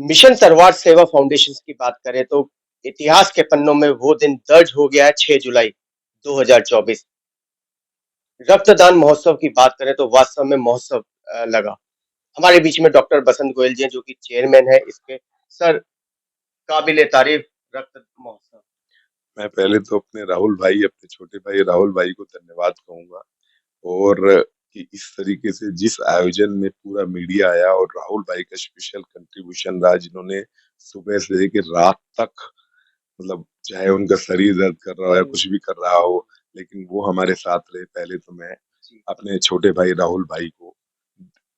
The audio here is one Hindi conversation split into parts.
मिशन सरवार सेवा फाउंडेशन की बात करें तो इतिहास के पन्नों में वो दिन दर्ज हो गया है 6 जुलाई 2024। रक्तदान महोत्सव की बात करें तो वास्तव में महोत्सव लगा। हमारे बीच में डॉक्टर बसंत गोयल जी हैं जो कि चेयरमैन है इसके। सर, काबिले तारीफ रक्त महोत्सव। मैं पहले तो अपने राहुल भाई, अपने छोटे भाई राहुल भाई को धन्यवाद कहूंगा। और कि इस तरीके से जिस आयोजन में पूरा मीडिया आया और राहुल भाई का स्पेशल कंट्रीब्यूशन रहा, जिन्होंने सुबह से लेकर रात तक, मतलब चाहे उनका शरीर दर्द कर रहा हो या कुछ भी कर रहा हो, लेकिन वो हमारे साथ रहे। पहले तो मैं अपने छोटे भाई राहुल भाई को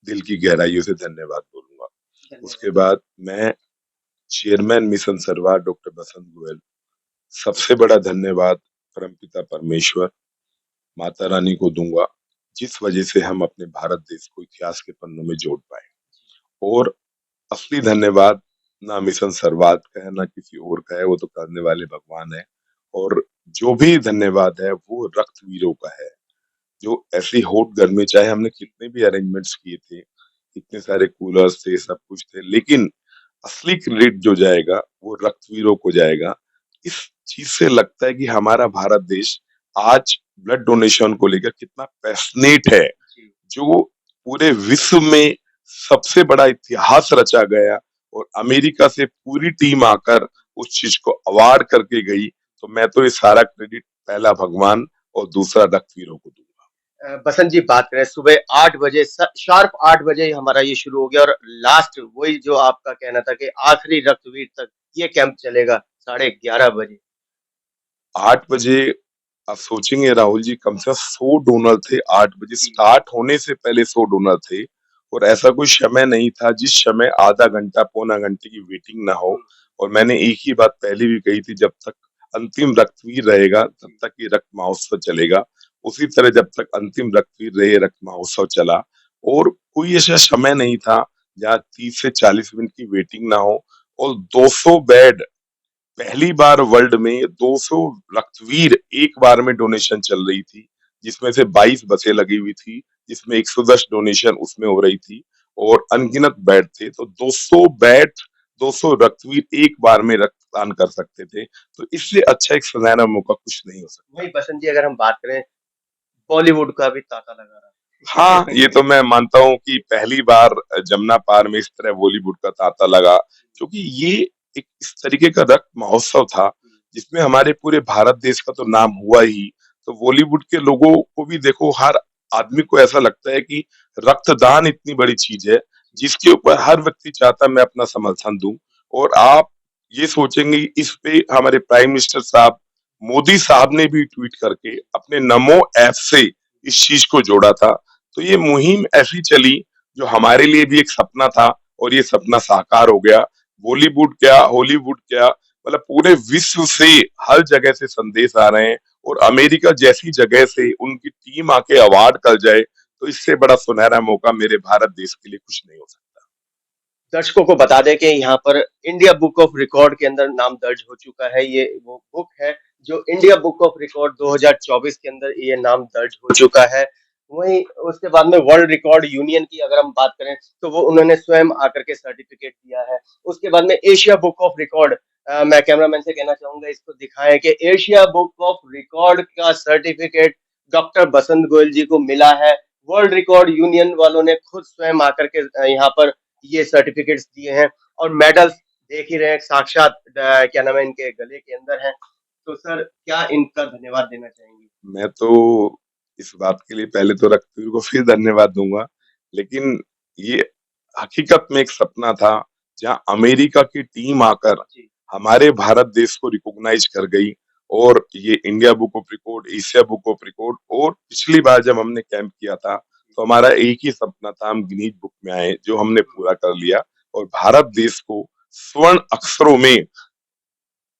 दिल की गहराइयों से धन्यवाद बोलूंगा। उसके बाद मैं चेयरमैन मिशन सरवार डॉक्टर बसंत गोयल, सबसे बड़ा धन्यवाद परमपिता परमेश्वर माता रानी को दूंगा, जिस वजह से हम अपने भारत देश को इतिहास के पन्नों में जोड़ पाए। और असली धन्यवाद ना मिशन सरवार का है ना किसी और का है, वो तो करने वाले भगवान है। और जो भी धन्यवाद है वो रक्तवीरों का है, जो ऐसी हॉट गर्मी, चाहे हमने कितने भी अरेंजमेंट्स किए थे, इतने सारे कूलर्स थे, सब कुछ थे, लेकिन असली क्रेडिट जो जाएगा वो रक्तवीरों को जाएगा। इस चीज से लगता है कि हमारा भारत देश आज ब्लड डोनेशन को लेकर कितना पैशनेट है, जो पूरे विश्व में सबसे बड़ा इतिहास रचा गया। और अमेरिका से पूरी टीम आकर उस चीज को अवार्ड करके गई। तो मैं तो ये सारा क्रेडिट पहला भगवान और दूसरा रक्तवीरों को दूंगा। बसंत जी, बात करें सुबह 8 बजे, शार्प 8 बजे हमारा ये शुरू हो गया और लास्ट वही जो आपका कहना था कि आखिरी रक्तवीर तक ये कैंप चलेगा 11:30 बजे। 8 बजे आप सोचेंगे राहुल जी, कम से कम 100 डोनर थे। 8 बजे स्टार्ट होने से पहले 100 डोनर थे। और ऐसा कोई समय नहीं था जिस समय आधा घंटा पौना घंटे की वेटिंग ना हो। और मैंने एक ही बात पहले भी कही थी, जब तक अंतिम रक्तवीर रहेगा तब तक ये रक्त महोत्सव चलेगा। उसी तरह जब तक अंतिम रक्तवीर रहे, रक्त महोत्सव चला। और कोई ऐसा समय नहीं था जहाँ 30 से 40 मिनट की वेटिंग ना हो। और 200 बेड, पहली बार वर्ल्ड में 200 रक्तवीर एक बार में डोनेशन चल रही थी, जिसमें से 22 बसें लगी हुई थी, जिसमें 110 डोनेशन उसमें हो रही थी। और अनगिनत बेड थे, तो 200 बेड, 200 रक्तवीर एक बार में रक्तदान कर सकते थे। तो इससे अच्छा एक सुनहरा मौका कुछ नहीं हो सकता। वही बसंत जी, अगर हम बात करें, बॉलीवुड का भी तांता लगा रहा हाँ, ये तो मैं मानता हूँ कि पहली बार जमुना पार में इस तरह बॉलीवुड का तांता लगा, क्योंकि ये एक इस तरीके का रक्त महोत्सव था जिसमें हमारे पूरे भारत देश का तो नाम हुआ ही। तो बॉलीवुड के लोगों को भी देखो, हर आदमी को ऐसा लगता है कि रक्तदान इतनी बड़ी चीज है जिसके ऊपर हर व्यक्ति चाहता है मैं अपना समर्थन दूं। और आप ये सोचेंगे, इस पे हमारे प्राइम मिनिस्टर साहब मोदी साहब ने भी ट्वीट करके अपने नमो ऐप से इस चीज को जोड़ा था। तो ये मुहिम ऐसी चली जो हमारे लिए भी एक सपना था, और ये सपना साकार हो गया। बॉलीवुड क्या, हॉलीवुड क्या, मतलब पूरे विश्व से हर जगह से संदेश आ रहे हैं। और अमेरिका जैसी जगह से उनकी टीम आके अवार्ड कर जाए, तो इससे बड़ा सुनहरा मौका मेरे भारत देश के लिए कुछ नहीं हो सकता। दर्शकों को बता दें कि यहाँ पर इंडिया बुक ऑफ रिकॉर्ड के अंदर नाम दर्ज हो चुका है। ये वो बुक है जो इंडिया बुक ऑफ रिकॉर्ड 2024 के अंदर ये नाम दर्ज हो चुका है। वहीं उसके बाद में वर्ल्ड रिकॉर्ड यूनियन की अगर हम बात करें तो वो उन्होंने स्वयं आकर के सर्टिफिकेट दिया है। उसके बाद में एशिया बुक ऑफ रिकॉर्ड, मैं कैमरामैन से कहना चाहूंगा इसको दिखाएं कि एशिया बुक ऑफ रिकॉर्ड का सर्टिफिकेट डॉक्टर बसंत गोयल जी को मिला है। वर्ल्ड रिकॉर्ड यूनियन वालों ने खुद स्वयं आकर के यहाँ पर ये सर्टिफिकेट्स दिए हैं और मेडल्स देख ही रहे हैं, साक्षात क्या नाम है इनके गले के अंदर है। तो सर, क्या इनका धन्यवाद देना चाहेंगे? मैं तो इस बात के लिए पहले तो रघुवीर को फिर धन्यवाद दूंगा, लेकिन ये हकीकत में एक सपना था जहां अमेरिका की टीम आकर जी। हमारे भारत देश को रिकॉग्नाइज कर गई। और ये India book of record, Asia book of record, और पिछली बार जब हमने कैंप किया था तो हमारा एक ही सपना था, हम गिनीज बुक में आए, जो हमने पूरा कर लिया। और भारत देश को स्वर्ण अक्षरों में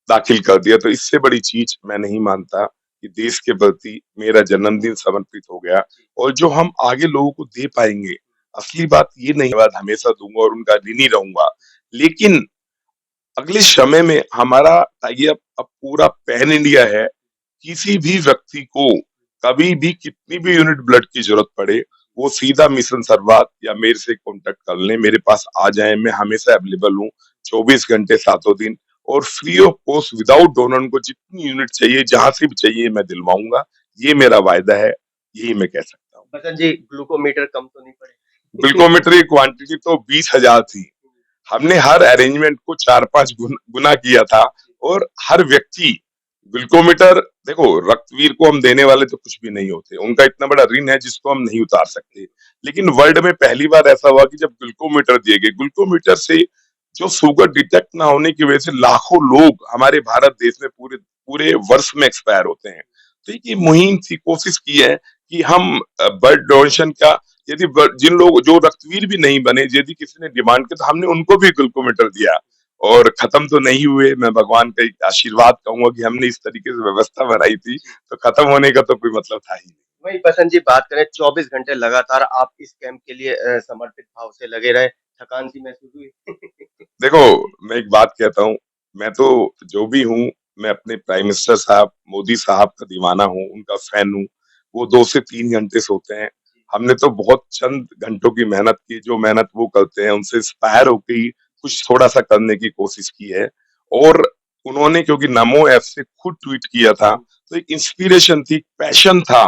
दाखिल कर दिया। तो इससे बड़ी चीज मैं नहीं मानता कि देश के प्रति मेरा जन्मदिन समर्पित हो गया। और जो हम आगे लोगों को दे पाएंगे, असली बात ये नहीं, बात हमेशा दूंगा और उनका ऋणी रहूंगा। लेकिन अगले समय में हमारा टाई अप अब पूरा पैन इंडिया है। किसी भी व्यक्ति को कभी भी कितनी भी यूनिट ब्लड की जरूरत पड़े, वो सीधा मिशन सर्वात या मेरे से कांटेक्ट कर लें, मेरे पास आ जाएं, मैं हमेशा अवेलेबल हूँ 24 घंटे सातों दिन, और free of cost without donor उनको जितनी यूनिट चाहिए जहां से भी चाहिए मैं दिलवाऊंगा। ये मेरा वायदा है, यही मैं कह सकता हूँ। बसंत जी, ग्लूकोमीटर कम तो नहीं पड़े? ग्लूकोमीटर की क्वांटिटी तो 20,000 थी। हमने हर अरेंजमेंट को 4-5 गुना किया था, और हर व्यक्ति ग्लूकोमीटर, देखो रक्तवीर को हम देने वाले तो कुछ भी नहीं होते, उनका इतना बड़ा ऋण है जिसको हम नहीं उतार सकते। लेकिन वर्ल्ड में पहली बार ऐसा हुआ कि जब ग्लूकोमीटर दिए गए, ग्लूकोमीटर से जो शुगर डिटेक्ट ना होने की वजह से लाखों लोग हमारे भारत देश में पूरे पूरे वर्ष में एक्सपायर होते हैं। तो एक ये मुहिम थी, कोशिश की है कि हम ब्लड डोनेशन का, यदि जिन लोग जो रक्तवीर भी नहीं बने, यदि किसी ने डिमांड की तो हमने उनको भी ग्लूकोमीटर दिया, और खत्म तो नहीं हुए। मैं भगवान का एक आशीर्वाद कहूंगा कि हमने इस तरीके से व्यवस्था बनाई थी, तो खत्म होने का तो कोई मतलब था ही नहीं। वही बसंत जी, बात करें 24 घंटे लगातार आप इस कैंप के लिए समर्पित भाव से लगे रहे, थकान सी महसूस हुई? देखो, मैं एक बात कहता हूँ, मैं तो जो भी हूँ, मैं अपने प्राइम मिनिस्टर साहब मोदी साहब का दीवाना हूँ, उनका फैन हूँ। वो 2 से 3 घंटे सोते हैं। हमने तो बहुत चंद घंटों की मेहनत की, जो मेहनत वो करते हैं उनसे इंस्पायर होके ही कुछ थोड़ा-सा करने की कोशिश की है। और उन्होंने क्योंकि नमो ऐप से खुद ट्वीट किया था, तो एक इंस्पिरेशन थी, पैशन था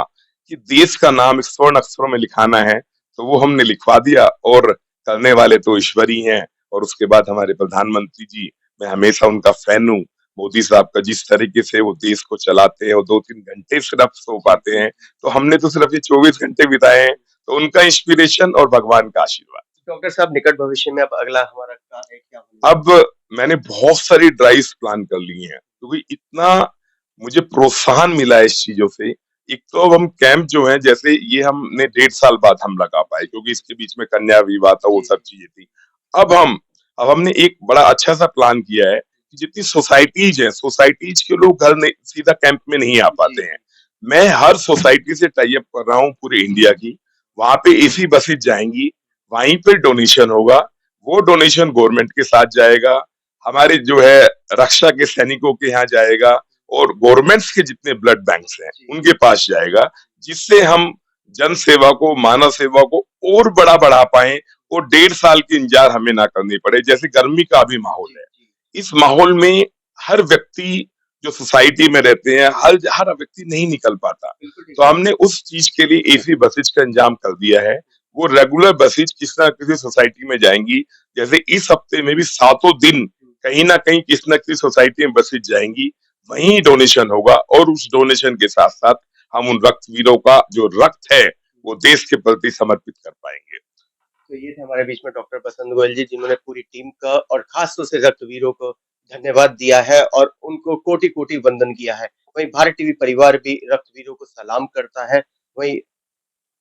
कि देश का नाम स्वर्ण अक्षरों में लिखाना है, तो वो हमने लिखवा दिया, और करने वाले तो ईश्वर ही हैं। और उसके बाद हमारे प्रधानमंत्री जी, मैं हमेशा उनका फैन हूँ। मोदी साहब का जिस तरीके से वो देश को चलाते हैं और 2-3 घंटे सिर्फ सो पाते हैं, तो हमने तो सिर्फ ये 24 घंटे बिताए हैं, तो उनका इंस्पिरेशन और भगवान का आशीर्वाद। डॉक्टर साहब, निकट भविष्य में अब अगला हमारा क्या है, क्या होने अब मैंने बहुत सारी ड्राइव्स प्लान कर ली हैं, क्योंकि इतना मुझे प्रोत्साहन मिला है इस चीजों से। एक तो अब हम कैंप जो है, जैसे ये हमने 1.5 साल बाद हम लगा पाए, क्योंकि इसके बीच में कन्या विवाह था, वो सब चीजें थी। अब हम अब हमने एक बड़ा अच्छा सा प्लान किया है कि जितनी सोसाइटीज हैं, सोसाइटीज के लोग घर नहीं, सीधा कैंप में नहीं आ पाते हैं। मैं हर सोसाइटी से टाई अप कर रहा हूँ पूरे इंडिया की, वहां पे एसी बसेज जाएंगी, वहीं पे डोनेशन होगा, वो डोनेशन गवर्नमेंट के साथ जाएगा, हमारे जो है रक्षा के सैनिकों के यहाँ जाएगा, और गवर्नमेंट्स के जितने ब्लड बैंक्स हैं उनके पास जाएगा, जिससे हम जन सेवा को, मानव सेवा को और बड़ा बढ़ा पाए, और 1.5 साल की इंतजार हमें ना करनी पड़े। जैसे गर्मी का अभी माहौल है, इस माहौल में हर व्यक्ति जो सोसाइटी में रहते हैं, हर हर व्यक्ति नहीं निकल पाता, तो हमने उस चीज के लिए एसी बसेज का इंतजाम कर दिया है। वो रेगुलर बसेज किसी ना किसी सोसाइटी में जाएंगी। जैसे इस हफ्ते में भी 7 दिन कहीं ना कहीं किसी ना किसी सोसाइटी में बसेज जाएंगी, वहीं डोनेशन होगा, और उस डोनेशन के साथ साथ हम उन रक्तवीरों का जो रक्त है वो देश के प्रति समर्पित कर पाएंगे। तो ये थे हमारे बीच में डॉक्टर बसंत गोयल जी, जिन्होंने पूरी टीम का और खास तौर से रक्तवीरों को धन्यवाद दिया है और उनको कोटि-कोटि वंदन किया है। वहीं भारत टीवी परिवार भी रक्तवीरों को सलाम करता है। वहीं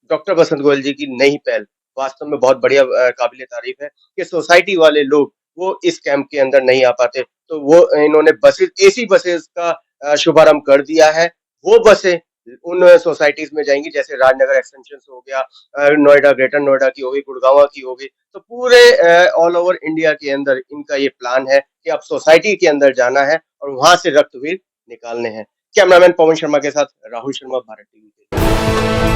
डॉक्टर बसंत गोयल जी की नई पहल वास्तव में बहुत बढ़िया, काबिले तारीफ है कि सोसाइटी वाले लोग वो इस कैंप के अंदर नहीं आ पाते, तो वो इन्होंने बसेस, एसी बसेस का शुभारंभ कर दिया है। वो बसें उन सोसाइटीज में जाएंगी, जैसे राजनगर एक्सटेंशन हो गया, नोएडा, ग्रेटर नोएडा की हो गई, गुड़गांव की हो गई, तो पूरे ऑल ओवर इंडिया के अंदर इनका ये प्लान है कि अब सोसाइटी के अंदर जाना है और वहां से रक्तवीर निकालने हैं। कैमरामैन पवन शर्मा के साथ राहुल शर्मा, भारत टीवी।